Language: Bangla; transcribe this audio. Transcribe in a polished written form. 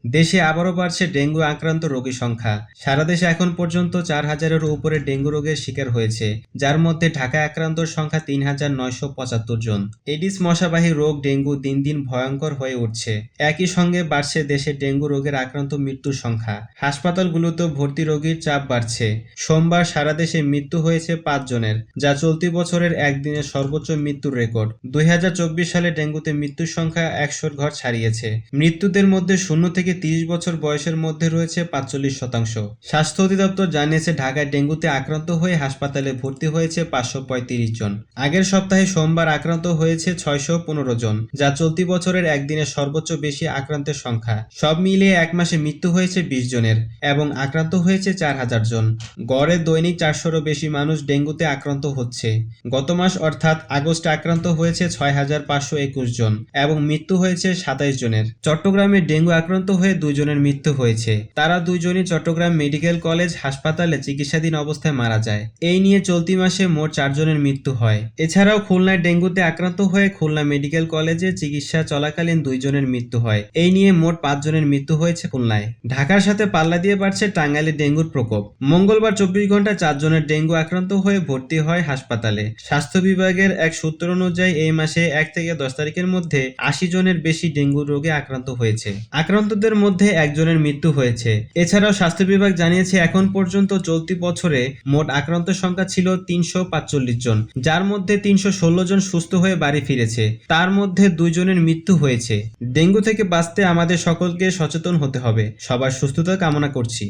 দেশে আবারও বাড়ছে ডেঙ্গু আক্রান্ত রোগীর সংখ্যা। সারা দেশে এখন পর্যন্ত 4,000-এরও উপরে ডেঙ্গু রোগের শিকার হয়েছে, যার মধ্যে ঢাকায় আক্রান্তর সংখ্যা 3,975 জন। এডিস মশাবাহী রোগ ডেঙ্গু দিন দিন ভয়ঙ্কর হয়ে উঠছে। একই সঙ্গে বাড়ছে দেশে ডেঙ্গু রোগের আক্রান্ত মৃত্যুর সংখ্যা। হাসপাতালগুলোতেও ভর্তি রোগীর চাপ বাড়ছে। সোমবার সারা দেশে মৃত্যু হয়েছে 5 জনের, যা চলতি বছরের একদিনের সর্বোচ্চ মৃত্যুর রেকর্ড। 2024 সালে ডেঙ্গুতে মৃত্যুর সংখ্যা 100-র ঘর ছাড়িয়েছে। মৃত্যুদের মধ্যে 0 থেকে 30 বছর বয়সের মধ্যে রয়েছে 45%। স্বাস্থ্য অধিদপ্তর জানিয়েছে, ঢাকায় ডেঙ্গুতে আক্রান্ত হয়ে হাসপাতালে ভর্তি হয়েছে 535 জন। আগের সপ্তাহে সোমবার আক্রান্ত হয়েছে 615 জন, যা চলতি বছরের একদিনের সর্বোচ্চ বেশি আক্রান্তের সংখ্যা। সব মিলিয়ে এক মাসে মৃত্যু হয়েছে 20 জনের এবং আক্রান্ত হয়েছে 4,000 জন। গড়ে দৈনিক 400-রও বেশি মানুষ ডেঙ্গুতে আক্রান্ত হচ্ছে। গত মাস অর্থাৎ আগস্টে আক্রান্ত হয়েছে 6,521 জন এবং মৃত্যু হয়েছে 27 জনের। চট্টগ্রামে ডেঙ্গু আক্রান্ত হয়ে 2 জনের মৃত্যু হয়েছে। তারা 2 জনই চট্টগ্রাম মেডিকেল কলেজ হাসপাতালে চিকিৎসাধীন অবস্থায় মারা যায়। এই নিয়ে চলতি মাসে মোট 4 জনের মৃত্যু হয়। এছাড়াও খুলনায় ডেঙ্গুতে আক্রান্ত হয়ে খুলনা মেডিকেল কলেজে চিকিৎসা চলাকালীন 2 জনের মৃত্যু হয়। এই নিয়ে মোট 5 জনের মৃত্যু হয়েছে খুলনায়। ঢাকার সাথে পাল্লা দিয়ে বাড়ছে টাঙ্গাইলে ডেঙ্গুর প্রকোপ। মঙ্গলবার 24 ঘন্টায় 4 জনের ডেঙ্গু আক্রান্ত হয়ে ভর্তি হয় হাসপাতালে। স্বাস্থ্য বিভাগের এক সূত্র অনুযায়ী এই মাসে 1 থেকে 10 তারিখের মধ্যে 80 জনের বেশি ডেঙ্গু রোগে আক্রান্ত হয়েছে। আক্রান্তদের মধ্যে 1 জনের মৃত্যু হয়েছে। এছাড়াও স্বাস্থ্য বিভাগ জানিয়েছে, এখন পর্যন্ত চলতি বছরে মোট আক্রান্তের সংখ্যা ছিল 345 জন, যার মধ্যে 316 জন সুস্থ হয়ে বাড়ি ফিরেছে। তার মধ্যে 2 জনের মৃত্যু হয়েছে। ডেঙ্গু থেকে বাঁচতে আমাদের সকলকে সচেতন হতে হবে। সবার সুস্থতা কামনা করছি।